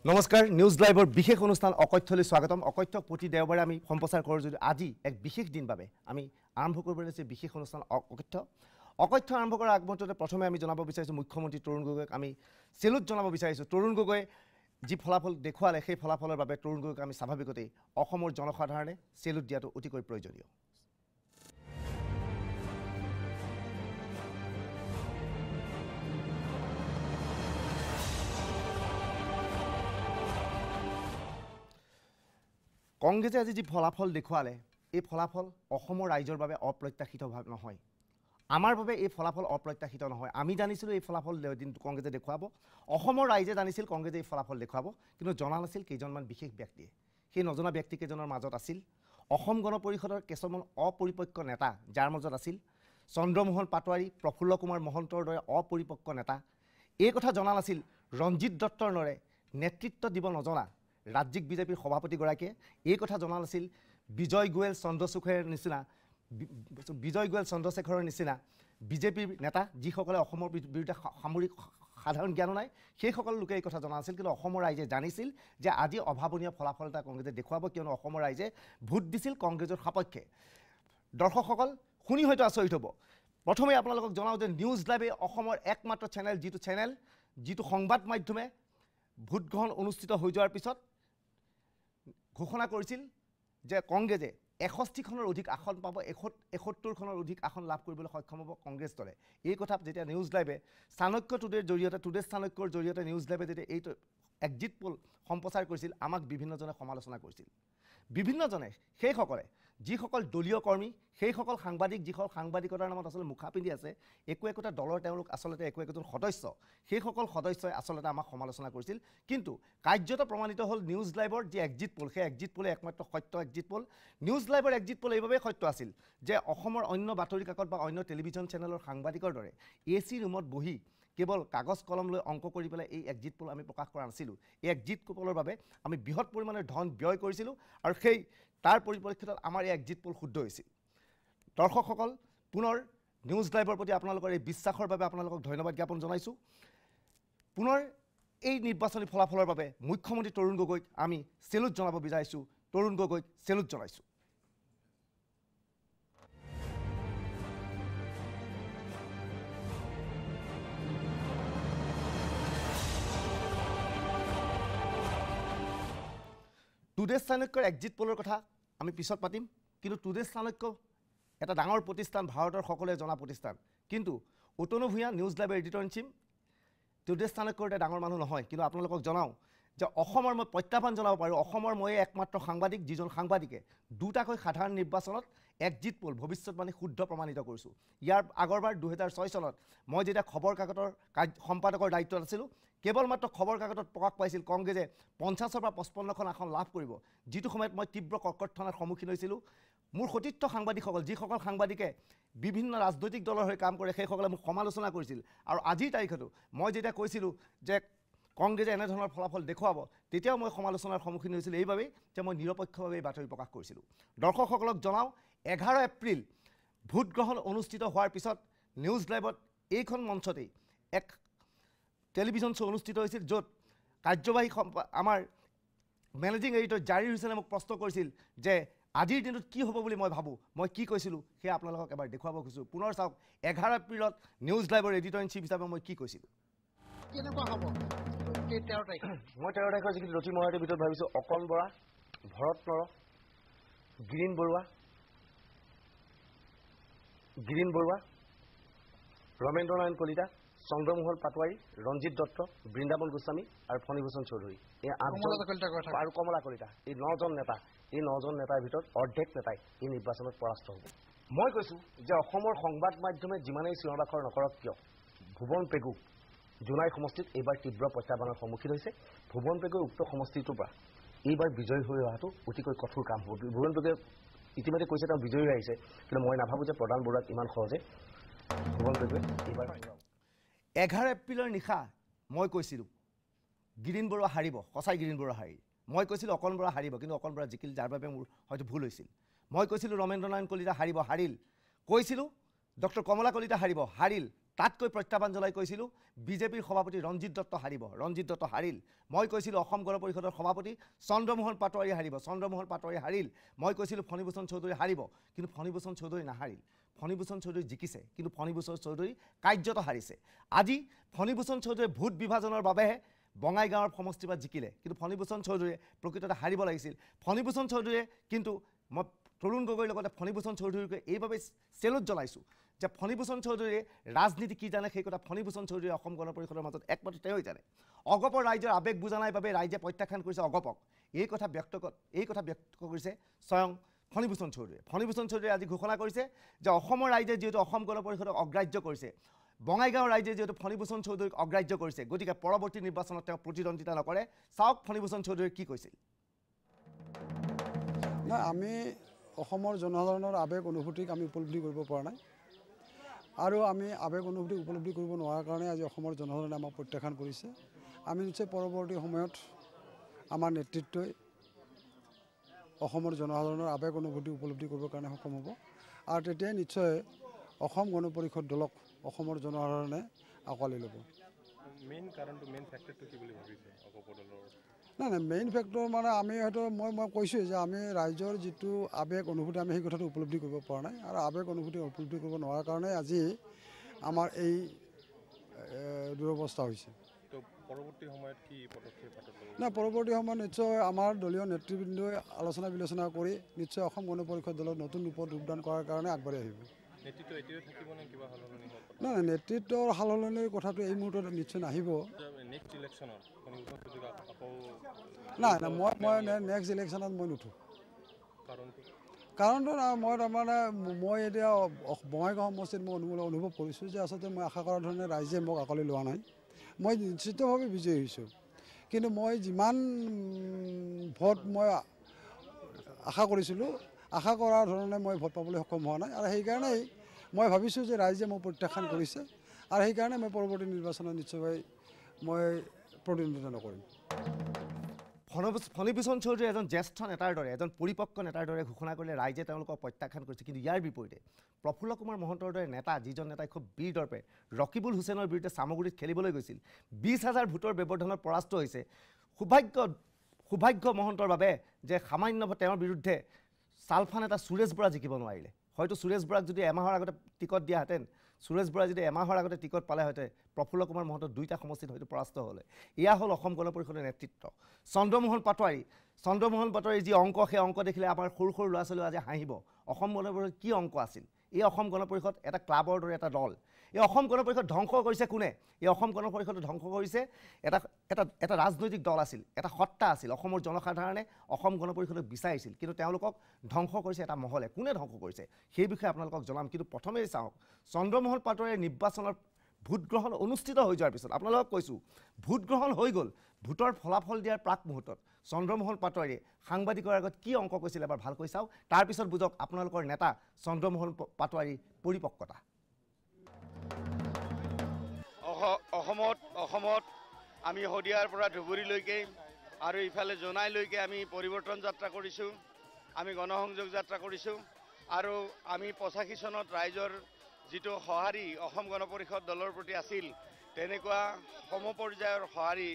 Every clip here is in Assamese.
নমস্কাৰ নিউজ লাইভৰ বিশেষ অনুষ্ঠান অকথ্যলৈ স্বাগতম অকথ্যক প্ৰতি দেওবাৰে আমি সম্প্ৰচাৰ কৰোঁ যদি আজি এক বিশেষ দিন বাবে আমি আৰম্ভ কৰিব লৈছে বিশেষ অনুষ্ঠান অকথ্য আৰম্ভ কৰাৰ আগমুহূৰ্ততে প্ৰথমে আমি জনাব বিচাৰিছোঁ মুখ্যমন্ত্ৰী তৰুণ গগৈক আমি চেলুট জনাব বিচাৰিছোঁ তৰুণ গগৈ যি ফলাফল দেখুৱালে সেই ফলাফলৰ বাবে তৰুণ গগৈক আমি স্বাভাৱিকতেই অসমৰ জনসাধাৰণে চেলুট দিয়াটো অতিকৈ প্ৰয়োজনীয় কংগ্ৰেছে আজি যি ফলাফল দেখুৱালে এই ফলাফল অসমৰ ৰাইজৰ বাবে অপ্ৰত্যাশিত নহয় আমাৰ বাবে এই ফলাফল অপ্ৰত্যাশিত নহয় আমি জানিছিলোঁ এই ফলাফল দিনটো কংগ্ৰেছে দেখুৱাব অসমৰ ৰাইজে জানিছিল কংগ্ৰেছে এই ফলাফল দেখুৱাব কিন্তু জনা নাছিল কেইজনমান বিশেষ ব্যক্তিয়ে সেই নজনা ব্যক্তিকেইজনৰ মাজত আছিল অসম গণ পৰিষদৰ কিছুমান অপৰিপক্ক নেতা যাৰ মাজত আছিল চন্দ্ৰমোহন পাটোৱাৰী প্ৰফুল্ল কুমাৰ মহন্তৰ দৰে অপৰিপক্ক নেতা এই কথা জনা নাছিল ৰঞ্জিত দত্তৰ দৰে নেতৃত্ব দিব নজনা ৰাজ্যিক বিজেপিৰ সভাপতিগৰাকীয়ে এই কথা জনা নাছিল বিজয় গোয়েল চন্দ্ৰশেখৰৰ নিচিনা বিজেপিৰ নেতা যিসকলে অসমৰ বিৰুদ্ধে সামৰিক সাধাৰণ জ্ঞানো নাই সেইসকল লোকে এই কথা জনা নাছিল কিন্তু অসমৰ ৰাইজে জানিছিল যে আজি অভাৱনীয় ফলাফল এটা কংগ্ৰেছে দেখুৱাব কিয়নো অসমৰ ৰাইজে ভোট দিছিল কংগ্ৰেছৰ সপক্ষে দৰ্শকসকল শুনি হয়তো আচৰিত হ'ব প্ৰথমে আপোনালোকক জনাওঁ যে নিউজ লাইভে অসমৰ একমাত্ৰ চেনেল যিটো সংবাদ মাধ্যমে ভোট গ্ৰহণ অনুষ্ঠিত হৈ যোৱাৰ পিছত ঘোষণা কৰিছিল যে কংগ্ৰেছে 61খনৰ অধিক আসন পাব 71খনৰ অধিক আসন লাভ কৰিবলৈ সক্ষম হ'ব কংগ্ৰেছ দলে এই কথা যেতিয়া নিউজ লাইভে চাণক্য টুডেৰ জৰিয়তে টুডে চাণক্যৰ জৰিয়তে নিউজ লাইভে যেতিয়া এই এক্সিট পোল সম্প্ৰচাৰ কৰিছিল আমাক বিভিন্নজনে সমালোচনা কৰিছিল বিভিন্নজনে সেইসকলে যিসকল দলীয় কৰ্মী সেইসকল সাংবাদিক যিসকল সাংবাদিকতাৰ নামত আচলতে মুখা পিন্ধি আছে একোটা দলৰ তেওঁলোক আচলতে একোজন সদস্য সেইসকল সদস্যই আচলতে আমাক সমালোচনা কৰিছিল কিন্তু কাৰ্যত প্ৰমাণিত হ'ল নিউজ লাইভৰ যি এক্সিট পোল সেই এক্সিট পোলে একমাত্ৰ সত্য এক্সিট পোল নিউজ লাইভৰ এক্সিট পোল এইভাৱে সত্য আছিল যে অসমৰ অন্য বাতৰি কাকত বা অন্য টেলিভিছন চেনেলৰ সাংবাদিকৰ দৰে এচি ৰুমত বহি কেৱল কাগজ কলম লৈ অংক কৰি পেলাই এই এক্সিট পোল আমি প্ৰকাশ কৰা নাছিলোঁ এই এক্সিট পোলৰ বাবে আমি বৃহৎ পৰিমাণৰ ধন ব্যয় কৰিছিলোঁ আৰু সেই তাৰ পৰিপ্ৰেক্ষিতত আমাৰ এই এক্সিট পোল শুদ্ধ হৈছিল দৰ্শকসকল পুনৰ নিউজ লাইভৰ প্ৰতি আপোনালোকৰ এই বিশ্বাসৰ বাবে আপোনালোকক ধন্যবাদ জ্ঞাপন জনাইছোঁ পুনৰ এই নিৰ্বাচনী ফলাফলৰ বাবে মুখ্যমন্ত্ৰী তৰুণ গগৈক আমি চেলুট জনাব বিচাৰিছোঁ তৰুণ গগৈক চেলুট জনাইছোঁ টুডে চাণক্যৰ এক্সিট পোলৰ কথা আমি পিছত পাতিম কিন্তু টুডে চাণক্য এটা ডাঙৰ প্ৰতিষ্ঠান ভাৰতৰ সকলোৱে জনা প্ৰতিষ্ঠান কিন্তু অতনু ভূঞা নিউজ লাইভৰ এডিটৰ ইন চিফ টুডে চাণক্যৰ এটা ডাঙৰ মানুহ নহয় কিন্তু আপোনালোকক জনাওঁ যে অসমৰ মই প্ৰত্যাহ্বান জনাব পাৰোঁ অসমৰ মই একমাত্ৰ সাংবাদিক যিজন সাংবাদিকে দুটাকৈ সাধাৰণ নিৰ্বাচনত এক্সিট পোল ভৱিষ্যতবাণী শুদ্ধ প্ৰমাণিত কৰিছোঁ ইয়াৰ আগৰবাৰ 2006 চনত মই যেতিয়া খবৰ কাকতৰ সম্পাদকৰ দায়িত্বত আছিলোঁ কেৱল মাত্ৰ খবৰ কাকতত প্ৰকাশ পাইছিল কংগ্ৰেছে 50ৰ পৰা 55খন আসন লাভ কৰিব যিটো সময়ত মই তীব্ৰ কৰ্কটথনাৰ সন্মুখীন হৈছিলোঁ মোৰ সতীৰ্থ সাংবাদিকসকল যিসকল সাংবাদিকে বিভিন্ন ৰাজনৈতিক দলৰ হৈ কাম কৰে সেইসকলে মোক সমালোচনা কৰিছিল আৰু আজিৰ তাৰিখতো মই যেতিয়া কৈছিলোঁ যে কংগ্ৰেছে এনেধৰণৰ ফলাফল দেখুৱাব তেতিয়াও মই সমালোচনাৰ সন্মুখীন হৈছিলোঁ এইবাবেই যে মই নিৰপেক্ষভাৱে এই বাতৰি প্ৰকাশ কৰিছিলোঁ দৰ্শকসকলক জনাওঁ 11 এপ্ৰিল ভোট গ্ৰহণ অনুষ্ঠিত হোৱাৰ পিছত নিউজ লাইভত এইখন মঞ্চতেই এক টেলিভিছন শ্ব' অনুষ্ঠিত হৈছিল য'ত কাৰ্যবাহী আমাৰ মেনেজিং এডিটৰ জাৰিৰ হুছেইনে মোক প্ৰশ্ন কৰিছিল যে আজিৰ দিনটোত কি হ'ব বুলি মই ভাবোঁ মই কি কৈছিলোঁ সেয়া আপোনালোকক এবাৰ দেখুৱাব খুজিছোঁ পুনৰ চাওক 11 এপ্ৰিলত নিউজ লাইভৰ এডিটৰ ইন চিফ হিচাপে মই কি কৈছিলোঁ কেনেকুৱা হ'ব মই 13 তাৰিখৰ যিখিনি ৰতি মৰাটিৰ ভিতৰত ভাবিছোঁ অকণ বৰা ভৰত নৰ গিৰীণ বৰুৱা ৰমেন্দ্ৰ নাৰায়ণ কলিতা চন্দ্ৰমোহন পাটোৱাৰী ৰঞ্জিত দত্ত বৃন্দাবন গোস্বামী আৰু ফণীভূষণ চৌধুৰী এই 8জন আৰু কমলা কলিতা এই 9জন নেতা এই 9জন নেতাৰ ভিতৰত অৰ্ধেক নেতাই এই নিৰ্বাচনত পৰাস্ত হ'ব মই কৈছোঁ যে অসমৰ সংবাদ মাধ্যমে যিমানেই চিঞৰ বাখৰ নকৰক কিয় ভুৱন পেগু জোনাই সমষ্টিত এইবাৰ তীব্ৰ প্ৰত্যাহ্বানৰ সন্মুখীন হৈছে ভুৱন পেগুৰ উক্ত সমষ্টিটোৰ পৰা এইবাৰ বিজয়ী হৈ অহাটো অতিকৈ কঠোৰ কাম হ'ব ভুৱন পেগুৱে ইতিমধ্যে কৈছে তেওঁ বিজয়ী হৈ আহিছে কিন্তু মই নাভাবোঁ যে প্ৰধান বৰুৱাক ইমান সহজে ভুৱন পেগুৱে এইবাৰ 11 এপ্ৰিলৰ নিশা মই কৈছিলোঁ গিৰীণ বৰুৱা হাৰিব সঁচাই গিৰীণ বৰুৱা হাৰিল মই কৈছিলোঁ অকণ বৰুৱা হাৰিব কিন্তু অকণ বৰুৱা জিকিল যাৰ বাবে মোৰ হয়তো ভুল হৈছিল মই কৈছিলোঁ ৰমেন্দ্ৰ নাৰায়ণ কলিতা হাৰিল কৈছিলোঁ ডক্টৰ কমলা কলিতা হাৰিল তাতকৈ প্ৰত্যাহ্বান জনাই কৈছিলোঁ বিজেপিৰ সভাপতি ৰঞ্জিত দত্ত হাৰিব, ৰঞ্জিত দত্ত হাৰিল। মই কৈছিলোঁ অসম গণ পৰিষদৰ সভাপতি চন্দ্ৰমোহন পাটোৱাৰী হাৰিব, চন্দ্ৰমোহন পাটোৱাৰী হাৰিল। মই কৈছিলোঁ ফণীভূষণ চৌধুৰী হাৰিব, কিন্তু ফণীভূষণ চৌধুৰী নাহাৰিল। ফণীভূষণ চৌধুৰী জিকিছে, কিন্তু ফণীভূষণ চৌধুৰী কাৰ্যত হাৰিছে। আজি ফণীভূষণ চৌধুৰীয়ে ভোট বিভাজনৰ বাবেহে বঙাইগাঁৱৰ সমষ্টিৰ পৰা জিকিলে, কিন্তু ফণীভূষণ চৌধুৰীয়ে প্ৰকৃততে হাৰিব লাগিছিল। ফণীভূষণ চৌধুৰীয়ে কিন্তু মই তৰুণ গগৈৰ লগতে ফণীভূষণ চৌধুৰীকে এইবাবে চেলুট জনাইছোঁ যে ফণীভূষণ চৌধুৰীয়ে ৰাজনীতি কি জানে সেই কথা ফণীভূষণ চৌধুৰীয়ে অসম গণ পৰিষদৰ মাজত একমাত্ৰ তেওঁই জানে। অগপৰ ৰাইজৰ আৱেগ বুজা নাই বাবে ৰাইজে প্ৰত্যাখ্যান কৰিছে অগপক। এই কথা ব্যক্ত কৰিছে স্বয়ং ফণীভূষণ চৌধুৰীয়ে। ফণীভূষণ চৌধুৰীয়ে আজি ঘোষণা কৰিছে যে অসমৰ ৰাইজে যিহেতু অসম গণ পৰিষদক অগ্ৰাহ্য কৰিছে, বঙাইগাঁৱৰ ৰাইজে যিহেতু ফণীভূষণ চৌধুৰীক অগ্ৰাহ্য কৰিছে, গতিকে পৰৱৰ্তী নিৰ্বাচনত তেওঁ প্ৰতিদ্বন্দ্বিতা নকৰে। চাওক ফণীভূষণ চৌধুৰীয়ে কি কৈছিল। নাই, আমি অসমৰ জনসাধাৰণৰ আৱেগ অনুভূতিক আমি উপলব্ধি কৰিব পৰা নাই, আৰু আমি আৱেগ অনুভূতি উপলব্ধি কৰিব নোৱাৰাৰ কাৰণে আজি অসমৰ জনসাধাৰণে আমাক প্ৰত্যাখ্যান কৰিছে। আমি নিশ্চয় পৰৱৰ্তী সময়ত আমাৰ নেতৃত্বই অসমৰ জনসাধাৰণৰ আৱেগ অনুভূতি উপলব্ধি কৰিবৰ কাৰণে সক্ষম হ'ব, আৰু তেতিয়াই নিশ্চয় অসম গণ পৰিষদ দলক অসমৰ জনসাধাৰণে আঁকোৱালি ল'ব। নাই, মেইন ফেক্টৰ মানে আমি হয়তো মই কৈছোঁ যে আমি ৰাইজৰ যিটো আৱেগ অনুভূতি আমি সেই কথাটো উপলব্ধি কৰিব পৰা নাই, আৰু আৱেগ অনুভূতি উপলব্ধি কৰিব নোৱাৰাৰ কাৰণে আজি আমাৰ এই দুৰৱস্থা হৈছে। নাই, পৰৱৰ্তী সময়ত নিশ্চয় আমাৰ দলীয় নেতৃবৃন্দই আলোচনা বিলোচনা কৰি নিশ্চয় অসম গণ পৰিষদ দলক নতুন ৰূপত যোগদান কৰাৰ কাৰণে আগবাঢ়ি আহিব। নাই, নেতৃত্বৰ সালসলনিৰ কথাটো এই মুহূৰ্তত নিশ্চয় নাহিব। নাই, মই নেক্সট ইলেকশ্যনত মই নুঠোঁ। কাৰণটো মই তাৰমানে মই এতিয়া বঙাইগাঁও সমষ্টিত মই অনুভৱ কৰিছোঁ যে আচলতে মই আশা কৰা ধৰণে ৰাইজে মোক আঁকোৱালি লোৱা নাই। মই নিশ্চিতভাৱে বিজয়ী হৈছোঁ, কিন্তু মই যিমান ভোট মই আশা কৰিছিলোঁ, আশা কৰাৰ ধৰণে মই ভোট পাবলৈ সক্ষম হোৱা নাই, আৰু সেইকাৰণেই মই ভাবিছোঁ যে ৰাইজে মোক প্ৰত্যাখ্যান কৰিছে, আৰু সেইকাৰণে মই পৰৱৰ্তী নিৰ্বাচনত নিশ্চয় মই প্ৰতিদ্বন্দ্বিতা নকৰিম। ফণীভূষণ চৌধুৰী এজন জ্যেষ্ঠ নেতাৰ দৰে, এজন পৰিপক্ক নেতাৰ দৰে ঘোষণা কৰিলে ৰাইজে তেওঁলোকক প্ৰত্যাখ্যান কৰিছে, কিন্তু ইয়াৰ বিপৰীতে প্ৰফুল্ল কুমাৰ মহন্তৰ দৰে নেতা, যিজন নেতাই খুব বীৰ দৰ্পে ৰকিবুল হুছেইনৰ বিৰুদ্ধে চামগুৰিত খেলিবলৈ গৈছিল, 20,000 ভোটৰ ব্যৱধানত পৰাস্ত হৈছে। সৌভাগ্য মহন্তৰ বাবে যে সামান্য তেওঁৰ বিৰুদ্ধে ছালফা নেতা সুৰেশ বৰা জিকিব নোৱাৰিলে। হয়তো সুৰেশ বৰাক যদি এমাহৰ আগতে টিকট দিয়াহেঁতেন, সুৰেশ বৰা যদি এমাহৰ আগতে টিকট পালেহেঁতেন, প্ৰফুল্ল কুমাৰ মহন্ত 2টা সমষ্টিত হয়তো পৰাস্ত হ'লে। এয়া হ'ল অসম গণ পৰিষদৰ নেতৃত্ব। চন্দ্ৰমোহন পাটোৱাৰী যি অংক, সেই অংক দেখিলে আমাৰ সৰু সৰু ল'ৰা ছোৱালীও আজি হাঁহিব। অসম গণ পৰিষদ কি অংক আছিল? এই অসম গণ পৰিষদ এটা ক্লাবৰ দৰে এটা দল। এই অসম গণ পৰিষদ ধ্বংস কৰিছে কোনে? এই অসম গণ পৰিষদ ধ্বংস কৰিছে এটা ৰাজনৈতিক দল আছিল, এটা সত্তা আছিল। অসমৰ জনসাধাৰণে অসম গণ পৰিষদক বিচাৰিছিল, কিন্তু তেওঁলোকক ধ্বংস কৰিছে এটা মহলে। কোনে ধ্বংস কৰিছে সেই বিষয়ে আপোনালোকক জনাম, কিন্তু প্ৰথমেই চাওক চন্দ্ৰমোহন পাটোৱাৰীৰ নিৰ্বাচনৰ ভোটগ্ৰহণ অনুষ্ঠিত হৈ যোৱাৰ পিছত আপোনালোকক কৈছোঁ, ভোটগ্ৰহণ হৈ গ'ল। ভোটৰ ফলাফল দিয়াৰ প্ৰাক মুহূৰ্তত চন্দ্ৰমোহন পাটোৱাৰীয়ে সাংবাদিকৰ আগত কি অংক কৈছিল এবাৰ ভালকৈ চাওক, তাৰপিছত বুজক আপোনালোকৰ নেতা চন্দ্ৰমোহন পাটোৱাৰীৰ পৰিপক্কতা। অসমত আমি শদিয়াৰ পৰা ধুবুৰীলৈকে আৰু ইফালে জোনাইলৈকে আমি পৰিৱৰ্তন যাত্ৰা কৰিছোঁ, আমি গণসংযোগ যাত্ৰা কৰিছোঁ, আৰু আমি 85 চনত ৰাইজৰ যিটো সঁহাৰি অসম গণ পৰিষদ দলৰ প্ৰতি আছিল, তেনেকুৱা সমপৰ্যায়ৰ সঁহাৰি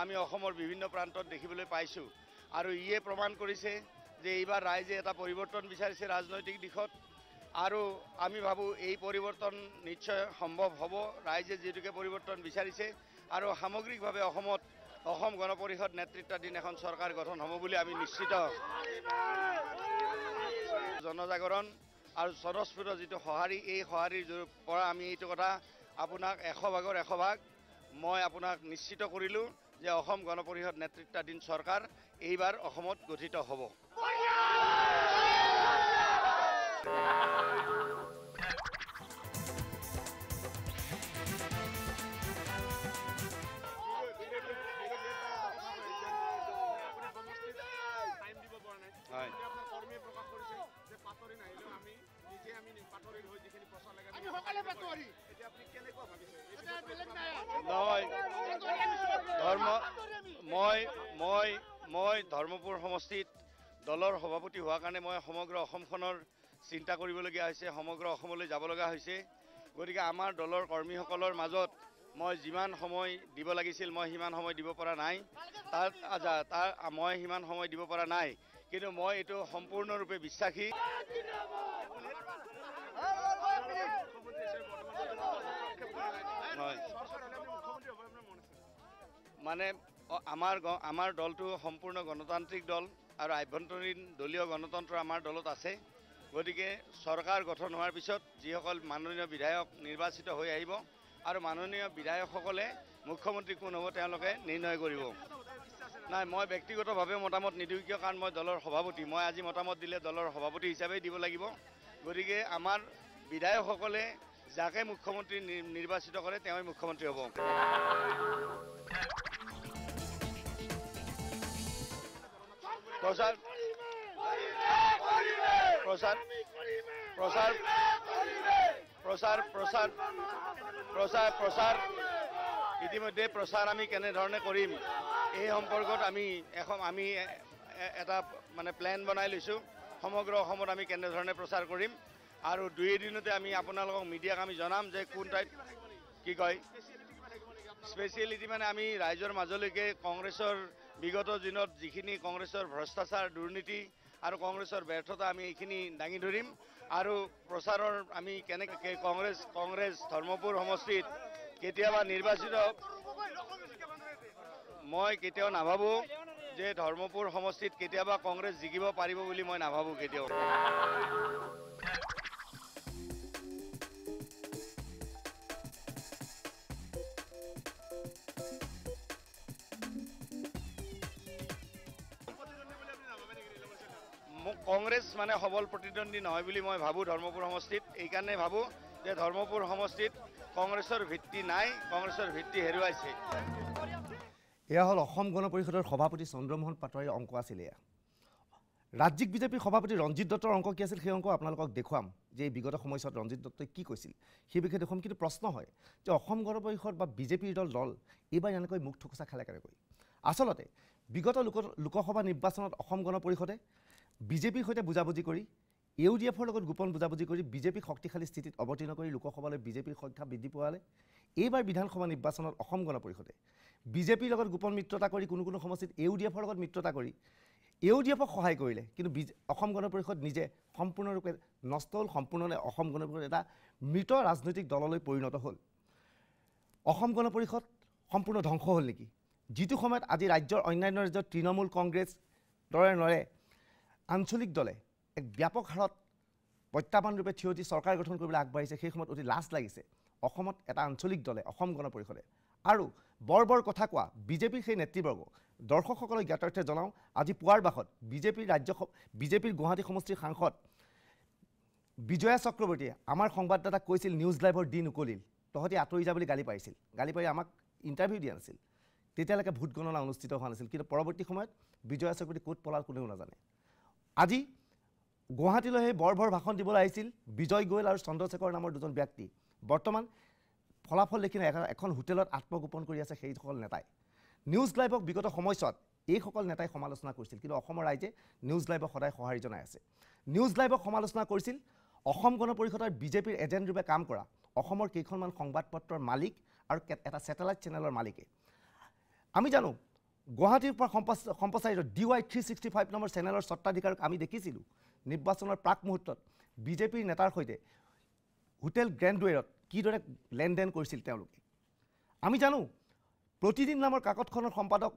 আমি অসমৰ বিভিন্ন প্ৰান্তত দেখিবলৈ পাইছোঁ। আৰু ইয়ে প্ৰমাণ কৰিছে যে এইবাৰ ৰাইজে এটা পৰিৱৰ্তন বিচাৰিছে ৰাজনৈতিক দিশত, আৰু আমি ভাবোঁ এই পৰিৱৰ্তন নিশ্চয় সম্ভৱ হ'ব। ৰাইজে যিহেতুকে পৰিৱৰ্তন বিচাৰিছে, আৰু সামগ্ৰিকভাৱে অসম গণ পৰিষদ নেতৃত্বাধীন এখন চৰকাৰ গঠন হ'ব বুলি আমি নিশ্চিত। জনজাগৰণ আৰু স্বতঃস্ফূৰ্ত যিটো সঁহাৰি, এই সঁহাৰিৰ পৰা আমি এইটো কথা আপোনাক 100 ভাগৰ 100 ভাগ মই আপোনাক নিশ্চিত কৰিলোঁ যে অসম গণ পৰিষদ নেতৃত্বাধীন চৰকাৰ এইবাৰ অসমত গঠিত হ'ব। মই ধৰ্মপুৰ সমষ্টিত দলৰ সভাপতি হোৱাৰ কাৰণে মই সমগ্ৰ অসমখনৰ চিন্তা কৰিবলগীয়া হৈছে, সমগ্ৰ অসমলৈ যাব লগা হৈছে। গতিকে আমাৰ দলৰ কৰ্মীসকলৰ মাজত মই যিমান সময় দিব লাগিছিল মই সিমান সময় দিব পৰা নাই মই সিমান সময় দিব পৰা নাই কিন্তু মই এইটো সম্পূৰ্ণৰূপে বিশ্বাসী হয় মানে আমাৰ দলটো সম্পূৰ্ণ গণতান্ত্ৰিক দল আৰু আভ্যন্তৰীণ দলীয় গণতন্ত্ৰ আমাৰ দলত আছে গতিকে চৰকাৰ গঠন হোৱাৰ পিছত যিসকল মাননীয় বিধায়ক নিৰ্বাচিত হৈ আহিব আৰু মাননীয় বিধায়কসকলে মুখ্যমন্ত্ৰী কোন হ'ব তেওঁলোকে নিৰ্ণয় কৰিব নাই মই ব্যক্তিগতভাৱে মতামত নিদিওঁ কিয় কাৰণ মই দলৰ সভাপতি মই আজি মতামত দিলে দলৰ সভাপতি হিচাপে দিব লাগিব গতিকে আমাৰ বিধায়কসকলে যাকে মুখ্যমন্ত্ৰী নিৰ্বাচিত কৰে তেওঁই মুখ্যমন্ত্ৰী হ'ব প্ৰচাৰ প্ৰচাৰ প্ৰচাৰ প্ৰচাৰ প্ৰচাৰ প্ৰচাৰ প্ৰচাৰ ইতিমধ্যে প্ৰচাৰ আমি কেনেধৰণে কৰিম এই সম্পৰ্কত আমি এটা মানে প্লেন বনাই লৈছোঁ সমগ্ৰ অসমত আমি কেনেধৰণে প্ৰচাৰ কৰিম আৰু দুই এদিনতে আমি আপোনালোকক মিডিয়াক আমি জনাম যে কোন ঠাইত কি কয় স্পেচিয়েলিটি মানে আমি ৰাইজৰ মাজলৈকে কংগ্ৰেছৰ বিগত দিনত যিখিনি কংগ্ৰেছৰ ভ্ৰষ্টাচাৰ দুৰ্নীতি আৰু কংগ্ৰেছৰ ব্যৰ্থতা আমি এইখিনি দাঙি ধৰিম আৰু প্ৰচাৰৰ আমি কেনেকৈ কংগ্ৰেছ ধৰ্মপুৰ সমষ্টিত কেতিয়াবা নিৰ্বাচিত মই কেতিয়াও নাভাবোঁ যে ধৰ্মপুৰ সমষ্টিত কেতিয়াবা কংগ্ৰেছ জিকিব পাৰিব বুলি মই নাভাবোঁ কেতিয়াও কংগ্ৰেছ মানে সবল প্ৰতিদ্বন্দ্বী নহয় বুলি মই ভাবোঁ ধৰ্মপুৰ সমষ্টিত এইকাৰণে ভাবোঁ যে ধৰ্মপুৰ সমষ্টিত কংগ্ৰেছৰ ভিত্তি নাই কংগ্ৰেছৰ ভিত্তি হেৰুৱাইছে এয়া হ'ল অসম গণ পৰিষদৰ সভাপতি চন্দ্ৰমোহন পাটোৱাৰীৰ অংক আছিল এয়া ৰাজ্যিক বিজেপিৰ সভাপতি ৰঞ্জিত দত্তৰ অংক কি আছিল সেই অংক আপোনালোকক দেখুৱাম যে এই বিগত সময়ছোৱাত ৰঞ্জিত দত্তই কি কৈছিল সেই বিষয়ে দেখুৱাম কিন্তু প্ৰশ্ন হয় যে অসম গণ পৰিষদ বা বিজেপিৰ দল এইবাৰ এনেকৈ মুখ ঠুকুচা খালে কেনেকৈ আচলতে বিগত লোকসভা নিৰ্বাচনত অসম গণ পৰিষদে বিজেপিৰ সৈতে বুজাবুজি কৰি ইউডিএফৰ লগত গোপন বুজাবুজি কৰি বিজেপিক শক্তিশালী স্থিতিত অৱতীৰ্ণ কৰি লোকসভালৈ বিজেপিৰ সংখ্যা বৃদ্ধি পোৱালে এইবাৰ বিধানসভা নিৰ্বাচনত অসম গণ পৰিষদে বিজেপিৰ লগত গোপন মিত্ৰতা কৰি কোনো সমষ্টিত ইউডিএফৰ লগত মিত্ৰতা কৰি ইউডিএফক সহায় কৰিলে কিন্তু অসম গণ পৰিষদ নিজে সম্পূৰ্ণৰূপে নষ্ট হ'ল সম্পূৰ্ণভাৱে অসম গণ পৰিষদ এটা মৃত ৰাজনৈতিক দললৈ পৰিণত হ'ল অসম গণ পৰিষদ সম্পূৰ্ণ ধ্বংস হ'ল নেকি যিটো সময়ত আজি ৰাজ্যৰ অন্যান্য ৰাজ্যৰ তৃণমূল কংগ্ৰেছ দৰে আঞ্চলিক দলে এক ব্যাপক হাৰত প্ৰত্যাহ্বানৰূপে থিয় দি চৰকাৰ গঠন কৰিবলৈ আগবাঢ়িছে সেই সময়ত অতি লাজ লাগিছে অসমত এটা আঞ্চলিক দলে অসম গণ পৰিষদে আৰু বৰ কথা কোৱা বিজেপিৰ সেই নেতৃবৰ্গ দৰ্শকসকলক জ্ঞাতাৰ্থে জনাওঁ আজি পুৱাৰ ভাগত বিজেপিৰ গুৱাহাটী সমষ্টিৰ সাংসদ বিজয়া চক্ৰৱৰ্তীয়ে আমাৰ সংবাদদাতাক কৈছিল নিউজ লাইভৰ দিন উকলিল তহঁতি আঁতৰি যা বুলি গালি পাৰি আমাক ইণ্টাৰভিউ দিয়া নাছিল তেতিয়ালৈকে ভোট গণনা অনুষ্ঠিত হোৱা নাছিল কিন্তু পৰৱৰ্তী সময়ত বিজয়া চক্ৰৱৰ্তী ক'ত পলাল কোনেও নাজানে আজি গুৱাহাটীলৈ সেই বৰ ভাষণ দিবলৈ আহিছিল বিজয় গোয়েল আৰু চন্দ্ৰশেখৰ নামৰ দুজন ব্যক্তি বৰ্তমান ফলাফল দেখি এখন হোটেলত আত্মগোপন কৰি আছে সেইসকল নেতাই নিউজ লাইভক বিগত সময়ছোৱাত এইসকল নেতাই সমালোচনা কৰিছিল কিন্তু অসমৰ ৰাইজে নিউজ লাইভক সদায় সঁহাৰি জনাই আছে নিউজ লাইভক সমালোচনা কৰিছিল অসম গণ পৰিষদৰ বিজেপিৰ এজেণ্ট ৰূপে কাম কৰা অসমৰ কেইখনমান সংবাদপত্ৰৰ মালিক আৰু এটা ছেটেলাইট চেনেলৰ মালিকে আমি জানো গুৱাহাটীৰ পৰা সম্প্ৰচাৰিত DY 365 নম্বৰ চেনেলৰ স্বত্বাধিকাৰক আমি দেখিছিলোঁ নিৰ্বাচনৰ প্ৰাক মুহূৰ্তত বিজেপিৰ নেতাৰ সৈতে হোটেল গ্ৰেণ্ডৱেৰত কিদৰে লেনদেন কৰিছিল তেওঁলোকে আমি জানো প্ৰতিদিন নামৰ কাকতখনৰ সম্পাদক